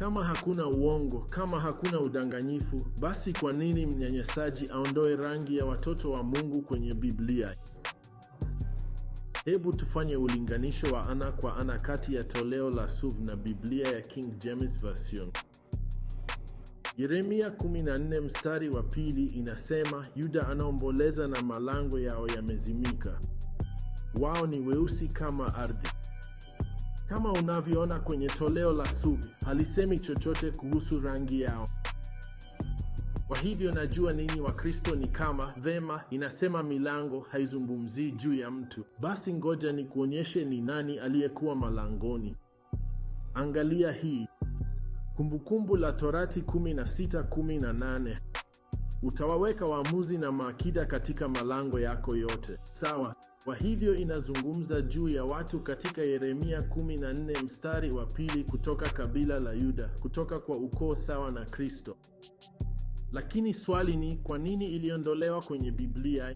Kama hakuna uongo, kama hakuna udanganyifu, basi kwa nini mnyanyasaji aondoe rangi ya watoto wa Mungu kwenye Biblia? Hebu tufanye ulinganisho wa ana kwa ana kati ya toleo la SUV na Biblia ya King James Version. Yeremia 14 mstari wa 2 inasema, Yuda anaomboleza na malango yao yamezimika. Wao ni weusi kama ardhi. Kama unavyoona kwenye toleo la SUV, halisemi chochote kuhusu rangi yao. Kwa hivyo najua ninyi Wakristo ni kama, vema, inasema milango, haizungumzii juu ya mtu. Basi ngoja nikuonyeshe ni nani aliyekuwa malangoni. Angalia hii. Kumbukumbu la Torati 16:18. Utawaweka waamuzi na maakida katika malango yako yote. Sawa. Kwa hivyo inazungumza juu ya watu katika Yeremia 14 mstari wa 2 kutoka kabila la Yuda, kutoka kwa ukoo sawa na Kristo. Lakini swali ni, kwa nini iliondolewa kwenye Biblia?